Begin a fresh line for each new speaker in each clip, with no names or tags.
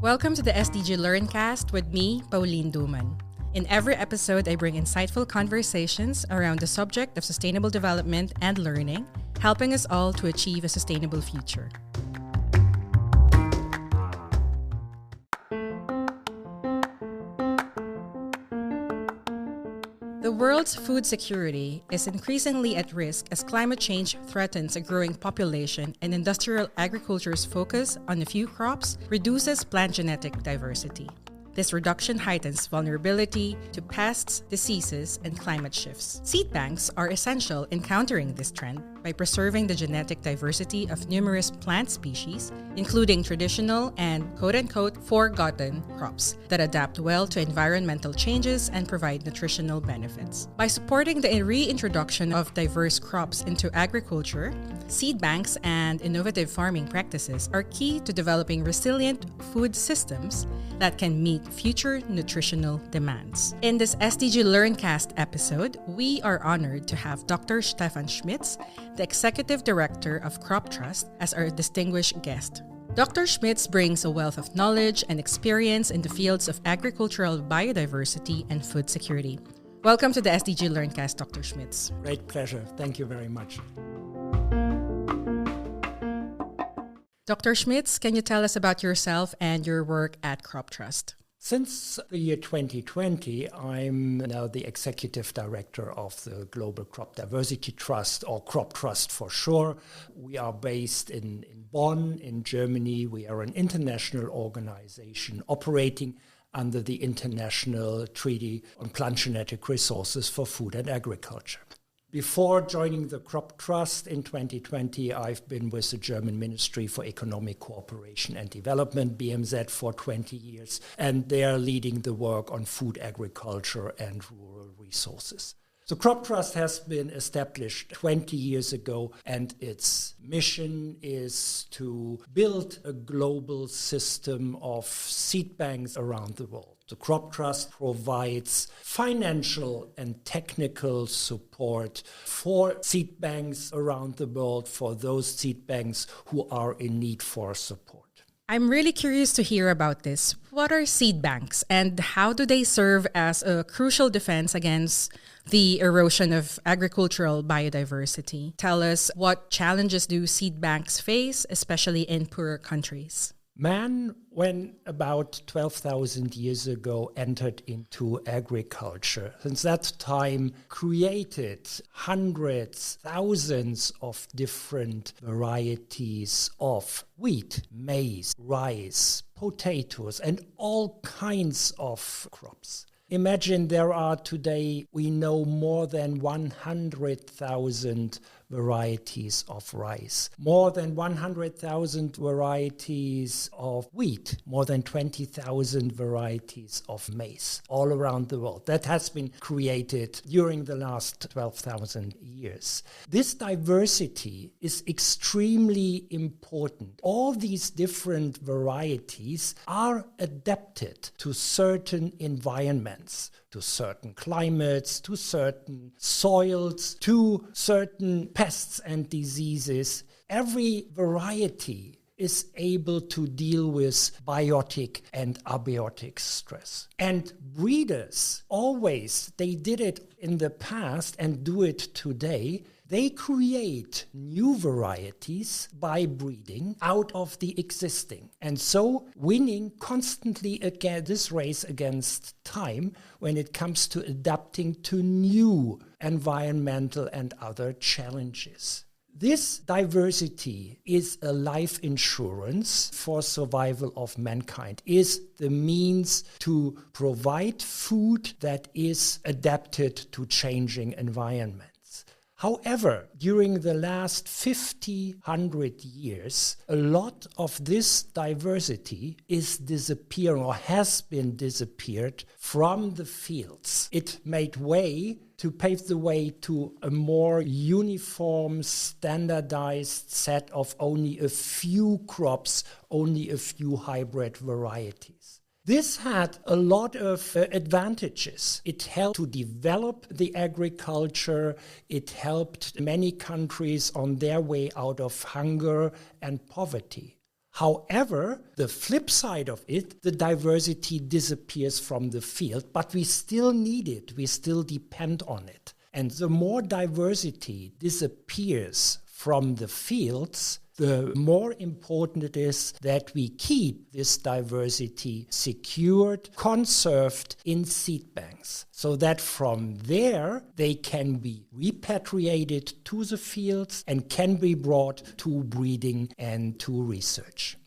Welcome to the SDG Learncast with me, Pauline Duman. In every episode, I bring insightful conversations around the subject of sustainable development and learning, helping us all to achieve a sustainable future. The world's food security is increasingly at risk as climate change threatens a growing population and industrial agriculture's focus on a few crops reduces plant genetic diversity. This reduction heightens vulnerability to pests, diseases, and climate shifts. Seed banks are essential in countering this trend by preserving the genetic diversity of numerous plant species, including traditional and quote-unquote forgotten crops that adapt well to environmental changes and provide nutritional benefits. By supporting the reintroduction of diverse crops into agriculture, seed banks and innovative farming practices are key to developing resilient food systems that can meet future nutritional demands. In this SDG Learncast episode, we are honored to have Dr. Stefan Schmitz, the Executive Director of Crop Trust, as our distinguished guest. Dr. Schmitz brings a wealth of knowledge and experience in the fields of agricultural biodiversity and food security. Welcome to the SDG Learncast, Dr. Schmitz.
Great pleasure. Thank you very much.
Dr. Schmitz, can you tell us about yourself and your work at Crop Trust?
Since the year 2020, I'm now the Executive Director of the Global Crop Diversity Trust, or Crop Trust for sure. We are based in Bonn, in Germany. We are an international organization operating under the International Treaty on Plant Genetic Resources for Food and Agriculture. Before joining the Crop Trust in 2020, I've been with the German Ministry for Economic Cooperation and Development, BMZ, for 20 years, and they are leading the work on food, agriculture, and rural resources. The Crop Trust has been established 20 years ago, and its mission is to build a global system of seed banks around the world. The Crop Trust provides financial and technical support for seed banks around the world, for those seed banks who are in need for support.
I'm really curious to hear about this. What are seed banks and how do they serve as a crucial defense against the erosion of agricultural biodiversity? Tell us, what challenges do seed banks face, especially in poorer countries?
Man, when about 12,000 years ago entered into agriculture, since that time created hundreds, thousands of different varieties of wheat, maize, rice, potatoes, and all kinds of crops. Imagine there are today, we know, more than 100,000 varieties of rice, more than 100,000 varieties of wheat, more than 20,000 varieties of maize all around the world. That has been created during the last 12,000 years. This diversity is extremely important. All these different varieties are adapted to certain environments, to certain climates, to certain soils, to certain pests and diseases. Every variety is able to deal with biotic and abiotic stress. And breeders always, they did it in the past and do it today. They create new varieties by breeding out of the existing. And so winning constantly again this race against time when it comes to adapting to new environmental and other challenges. This diversity is a life insurance for survival of mankind, is the means to provide food that is adapted to changing environments. However, during the last 100 years, a lot of this diversity is disappearing or has been disappeared from the fields. It made way to pave the way to a more uniform, standardized set of only a few crops, only a few hybrid varieties. This had a lot of advantages. It helped to develop the agriculture. It helped many countries on their way out of hunger and poverty. However, the flip side of it, the diversity disappears from the field, but we still need it. We still depend on it. And the more diversity disappears from the fields, the more important it is that we keep this diversity secured, conserved in seed banks, so that from there they can be repatriated to the fields and can be brought to breeding and to research.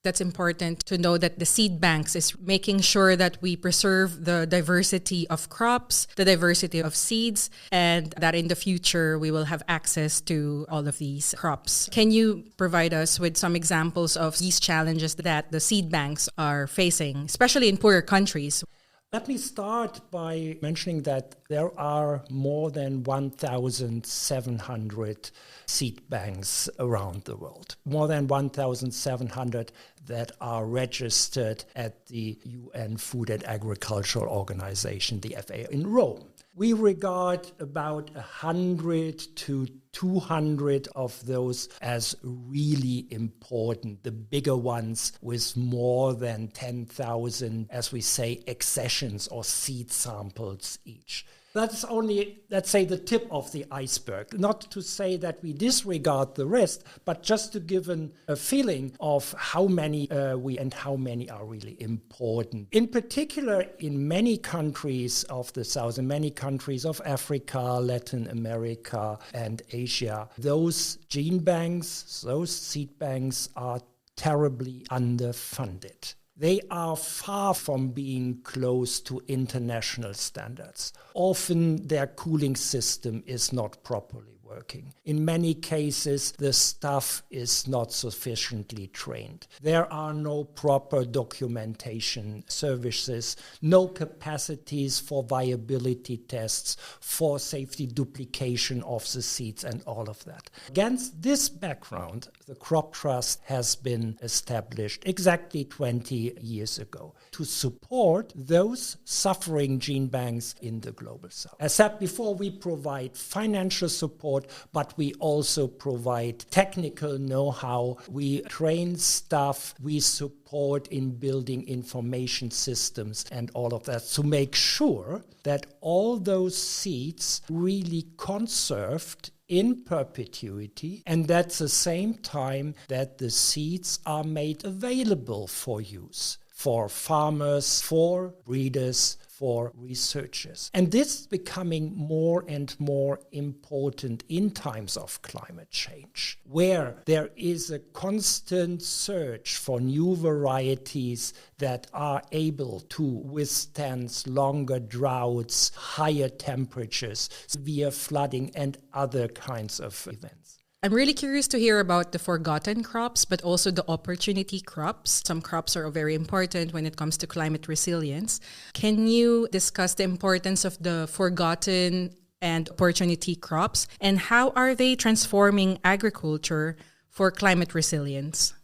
That's important to know that the seed banks is making sure that we preserve the diversity of crops, the diversity of seeds, and that in the future we will have access to all of these crops. Can you provide us with some examples of these challenges that the seed banks are facing, especially in poorer countries?
Let me start by mentioning that there are more than 1,700 seed banks around the world. More than 1,700 that are registered at the UN Food and Agriculture Organization, the FAO, in Rome. We regard about 100 to 200 of those as really important, the bigger ones with more than 10,000, as we say, accessions or seed samples each. That's only, let's say, the tip of the iceberg. Not to say that we disregard the rest, but just to give a feeling of how many and how many are really important. In particular, in many countries of the South, in many countries of Africa, Latin America, and Asia, those gene banks, those seed banks are terribly underfunded. They are far from being close to international standards. Often their cooling system is not properly working. In many cases, the staff is not sufficiently trained. There are no proper documentation services, no capacities for viability tests, for safety duplication of the seeds and all of that. Against this background, the Crop Trust has been established exactly 20 years ago to support those suffering gene banks in the global south. As said before, we provide financial support, but we also provide technical know-how. We train staff, we support in building information systems and all of that to make sure that all those seeds really conserved in perpetuity, and at the same time that the seeds are made available for use for farmers, for breeders, for researchers. And this is becoming more and more important in times of climate change, where there is a constant search for new varieties that are able to withstand longer droughts, higher temperatures, severe flooding, and other kinds of events.
I'm really curious to hear about the forgotten crops, but also the opportunity crops. Some crops are very important when it comes to climate resilience. Can you discuss the importance of the forgotten and opportunity crops, and how are they transforming agriculture for climate resilience?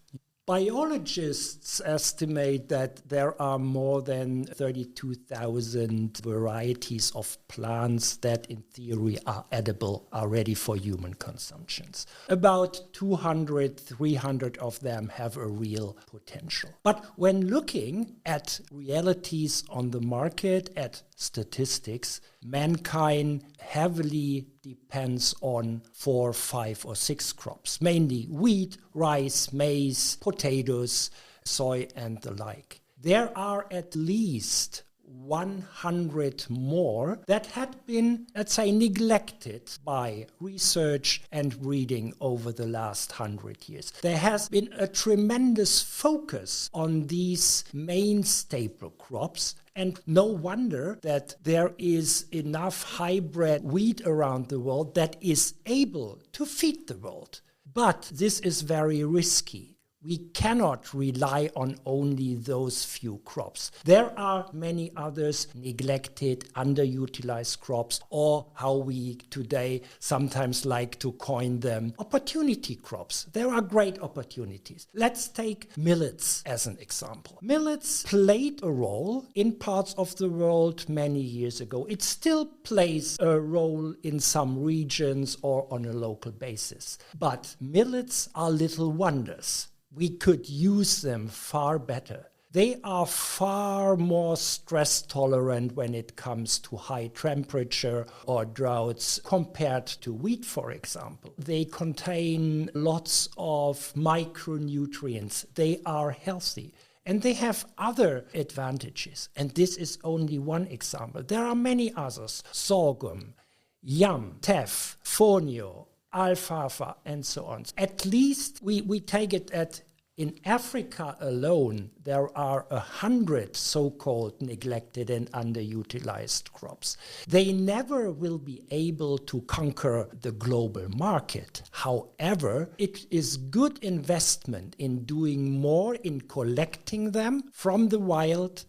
Biologists estimate that there are more than 32,000 varieties of plants that in theory are edible, are ready for human consumptions. About 200, 300 of them have a real potential. But when looking at realities on the market, at statistics, mankind heavily depends on 4, 5, or 6 crops, mainly wheat, rice, maize, potatoes, soy, and the like. There are at least 100 more that had been, let's say, neglected by research and breeding over the last 100 years. There has been a tremendous focus on these main staple crops, and no wonder that there is enough hybrid wheat around the world that is able to feed the world. But this is very risky. We cannot rely on only those few crops. There are many others, neglected, underutilized crops, or how we today sometimes like to coin them, opportunity crops. There are great opportunities. Let's take millets as an example. Millets played a role in parts of the world many years ago. It still plays a role in some regions or on a local basis. But millets are little wonders. we could use them far better. They are far more stress tolerant when it comes to high temperature or droughts compared to wheat, for example. They contain lots of micronutrients. They are healthy. And they have other advantages. And this is only one example. There are many others. Sorghum, yam, teff, fonio, alfalfa, and so on. At least we take it at in Africa alone, there are 100 so-called neglected and underutilized crops. They never will be able to conquer the global market. However, it is good investment in doing more in collecting them from the wild,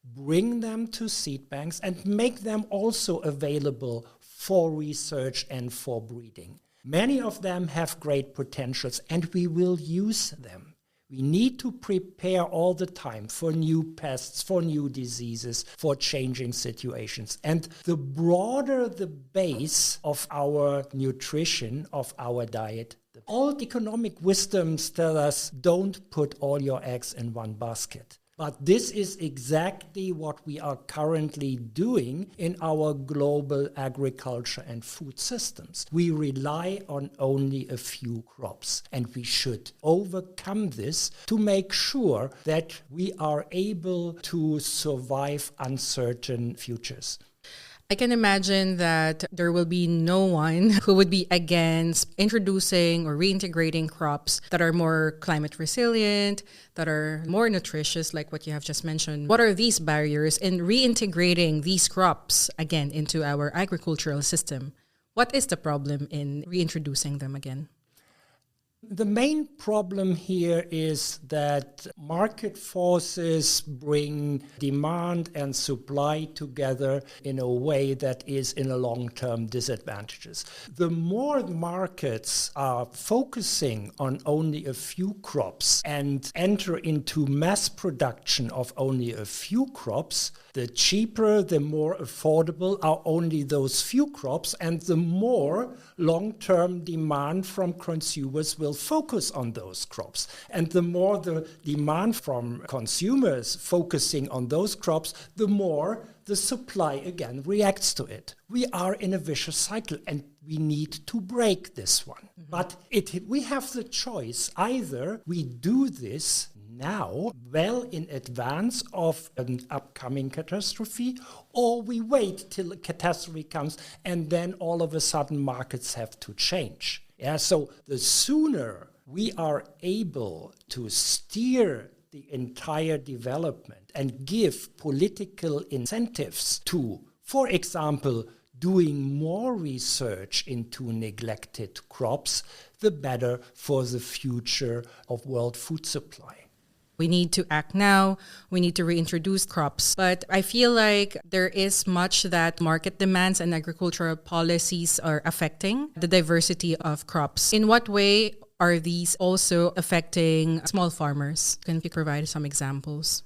bring them to seed banks, and make them also available for research and for breeding. Many of them have great potentials, and we will use them. We need to prepare all the time for new pests, for new diseases, for changing situations. And the broader the base of our nutrition, of our diet, the old economic wisdoms tell us don't put all your eggs in one basket. But this is exactly what we are currently doing in our global agriculture and food systems. We rely on only a few crops, and we should overcome this to make sure that we are able to survive uncertain futures.
I can imagine that there will be no one who would be against introducing or reintegrating crops that are more climate resilient, that are more nutritious, like what you have just mentioned. What are these barriers in reintegrating these crops again into our agricultural system? What is the problem in reintroducing them again?
The main problem here is that market forces bring demand and supply together in a way that is in a long-term disadvantageous. The more markets are focusing on only a few crops and enter into mass production of only a few crops, the cheaper, the more affordable are only those few crops, and the more long-term demand from consumers will focus on those crops. And the more the demand from consumers focusing on those crops, the more the supply again reacts to it. We are in a vicious cycle, and we need to break this one. Mm-hmm. But we have the choice. Either we do this now, well in advance of an upcoming catastrophe, or we wait till a catastrophe comes and then all of a sudden markets have to change. So the sooner we are able to steer the entire development and give political incentives to, for example, doing more research into neglected crops, the better for the future of world food supply.
We need to act now. We need to reintroduce crops. But I feel like there is much that market demands and agricultural policies are affecting the diversity of crops. In what way are these also affecting small farmers? Can you provide some examples?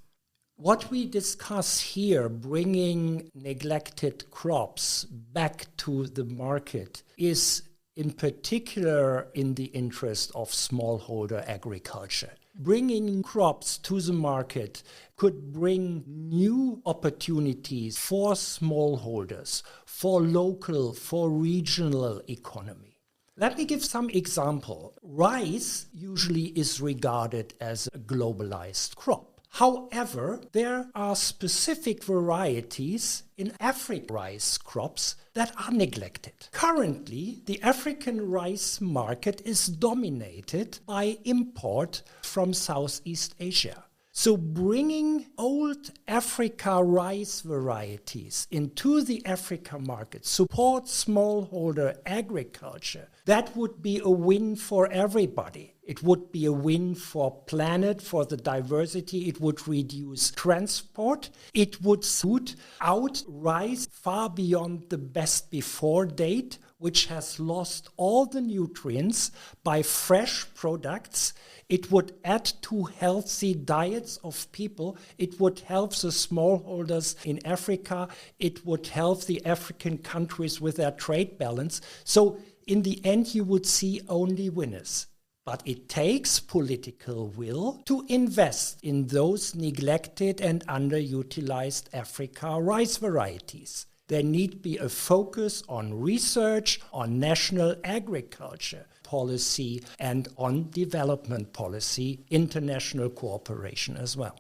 What we discuss here, bringing neglected crops back to the market, is in particular in the interest of smallholder agriculture. Bringing crops to the market could bring new opportunities for smallholders, for local, for regional economy. Let me give some example. Rice usually is regarded as a globalized crop. However, there are specific varieties in African rice crops that are neglected. Currently, the African rice market is dominated by import from Southeast Asia. So bringing old Africa rice varieties into the Africa market, support smallholder agriculture, that would be a win for everybody. It would be a win for planet, for the diversity. It would reduce transport. It would suit out rice far beyond the best before date, which has lost all the nutrients by fresh products. It would add to healthy diets of people. It would help the smallholders in Africa. It would help the African countries with their trade balance. So in the end, you would see only winners. But it takes political will to invest in those neglected and underutilized Africa rice varieties. There need to be a focus on research, on national agriculture policy, and on development policy, international cooperation as well.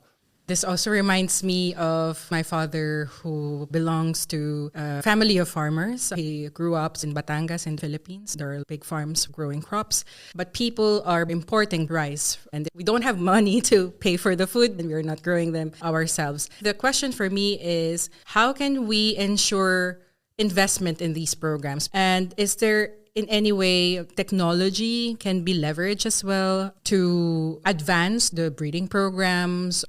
This also reminds me of my father, who belongs to a family of farmers. He grew up in Batangas in the Philippines. There are big farms growing crops, but people are importing rice and we don't have money to pay for the food and we're not growing them ourselves. The question for me is, how can we ensure investment in these programs? And is there in any way technology can be leveraged as well to advance the breeding programs?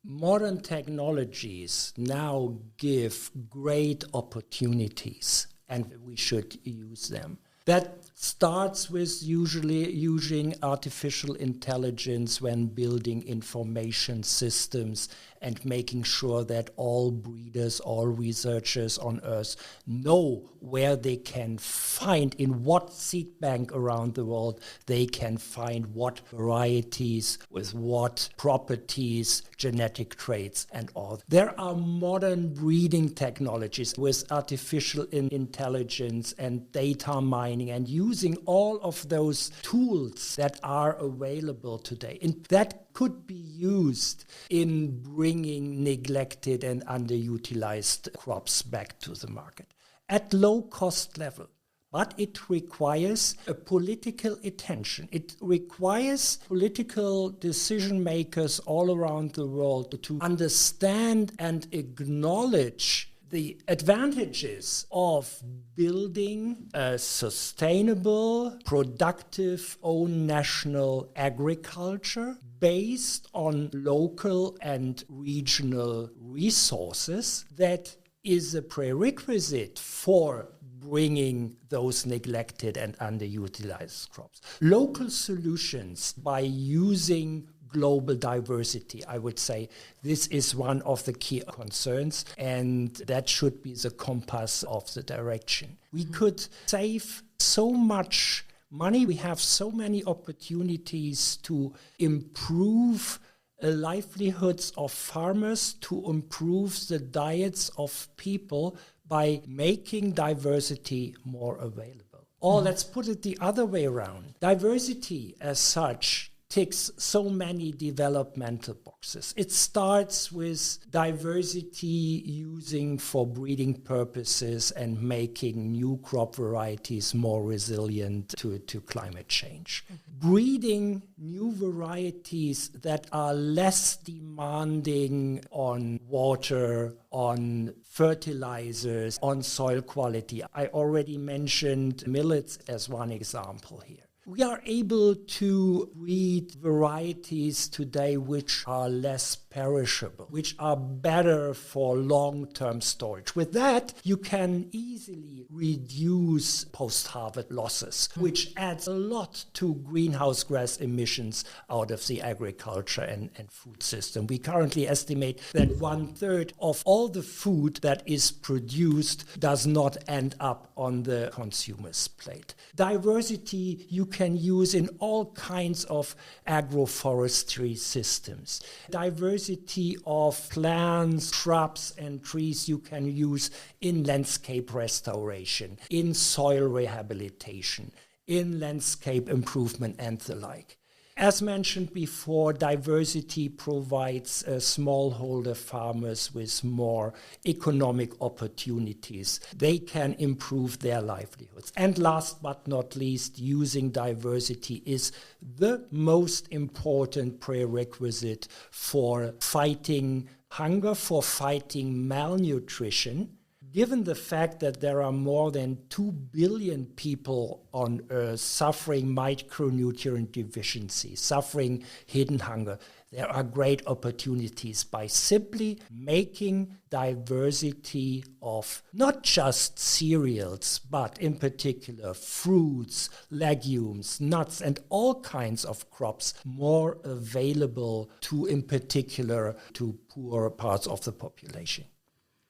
Modern technologies now give great opportunities, and we should use them. That starts with usually using artificial intelligence when building information systems and making sure that all breeders, all researchers on Earth know where they can find, in what seed bank around the world they can find what varieties with what properties, genetic traits and all. There are modern breeding technologies with artificial intelligence and data mining and using all of those tools that are available today. And that could be used in bringing neglected and underutilized crops back to the market at low cost level. But it requires a political attention. It requires political decision makers all around the world to understand and acknowledge the advantages of building a sustainable, productive, own national agriculture based on local and regional resources that is a prerequisite for bringing those neglected and underutilized crops. Local solutions by using global diversity, I would say this is one of the key concerns, and that should be the compass of the direction. We could save so much money. We have so many opportunities to improve livelihoods of farmers, to improve the diets of people by making diversity more available. Or let's put it the other way around. Diversity as such ticks so many developmental boxes. It starts with diversity using for breeding purposes and making new crop varieties more resilient to climate change. Breeding new varieties that are less demanding on water, on fertilizers, on soil quality. I already mentioned millets as one example here. We are able to breed varieties today which are less perishable, which are better for long-term storage. With that, you can easily reduce post-harvest losses, which adds a lot to greenhouse gas emissions out of the agriculture and food system. We currently estimate that 1/3 of all the food that is produced does not end up on the consumer's plate. Diversity you can use in all kinds of agroforestry systems. Diversity of plants, shrubs, and trees you can use in landscape restoration, in soil rehabilitation, in landscape improvement, and the like. As mentioned before, diversity provides smallholder farmers with more economic opportunities. They can improve their livelihoods. And last but not least, using diversity is the most important prerequisite for fighting hunger, for fighting malnutrition. Given the fact that there are more than 2 billion people on Earth suffering micronutrient deficiency, suffering hidden hunger, there are great opportunities by simply making diversity of not just cereals, but in particular fruits, legumes, nuts, and all kinds of crops more available to, in particular, to poorer parts of the population.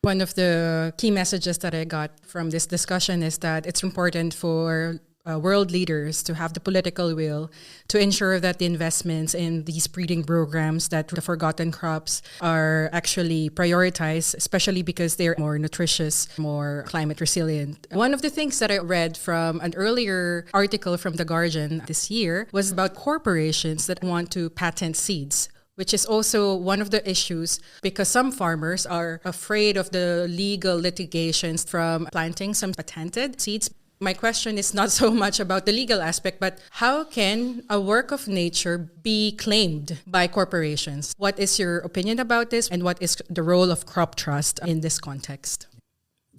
One of the key messages that I got from this discussion is that it's important for world leaders to have the political will to ensure that the investments in these breeding programs, that the forgotten crops are actually prioritized, especially because they're more nutritious, more climate resilient. One of the things that I read from an earlier article from The Guardian this year was about corporations that want to patent seeds, which is also one of the issues because some farmers are afraid of the legal litigations from planting some patented seeds. My question is not so much about the legal aspect, but how can a work of nature be claimed by corporations? What is your opinion about this, and what is the role of crop trust in this context?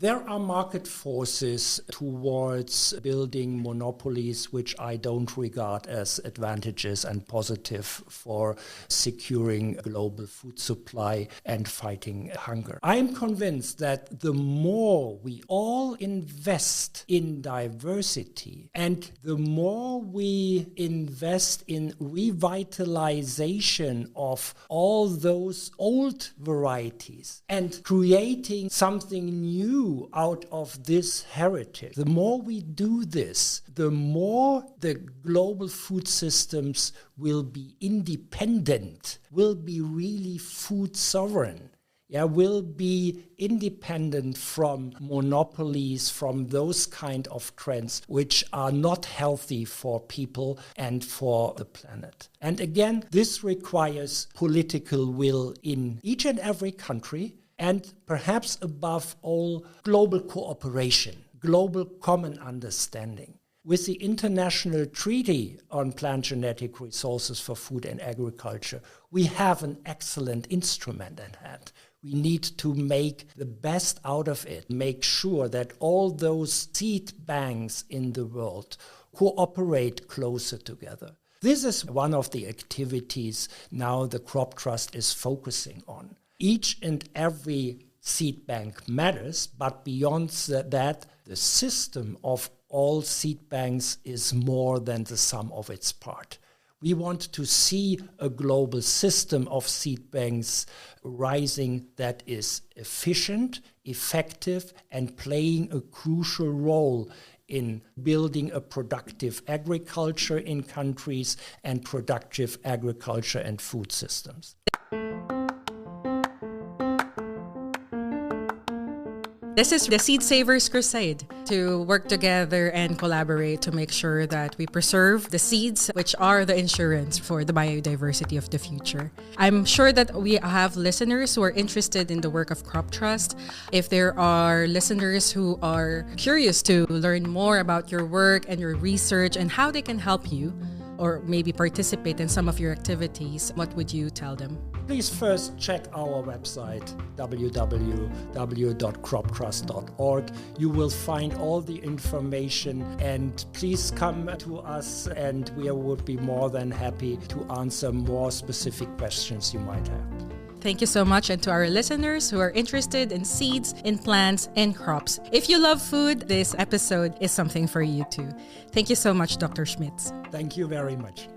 There are market forces towards building monopolies which I don't regard as advantageous and positive for securing global food supply and fighting hunger. I am convinced that the more we all invest in diversity and the more we invest in revitalization of all those old varieties and creating something new out of this heritage. The more we do this, the more the global food systems will be independent, will be really food sovereign. Will be independent from monopolies, from those kind of trends which are not healthy for people and for the planet. And again, this requires political will in each and every country, and perhaps above all, global cooperation, global common understanding. With the International Treaty on Plant Genetic Resources for Food and Agriculture, we have an excellent instrument at hand. We need to make the best out of it, make sure that all those seed banks in the world cooperate closer together. This is one of the activities now the Crop Trust is focusing on. Each and every seed bank matters, but beyond that, the system of all seed banks is more than the sum of its part. We want to see a global system of seed banks rising that is efficient, effective, and playing a crucial role in building a productive agriculture in countries and productive agriculture and food systems.
This is the Seed Savers Crusade, to work together and collaborate to make sure that we preserve the seeds, which are the insurance for the biodiversity of the future. I'm sure that we have listeners who are interested in the work of Crop Trust. If there are listeners who are curious to learn more about your work and your research and how they can help you, or maybe participate in some of your activities, what would you tell them?
Please first check our website, www.croptrust.org. You will find all the information, and please come to us and we would be more than happy to answer more specific questions you might have.
Thank you so much, and to our listeners who are interested in seeds, in plants, and crops. If you love food, this episode is something for you too. Thank you so much, Dr. Schmitz.
Thank you very much.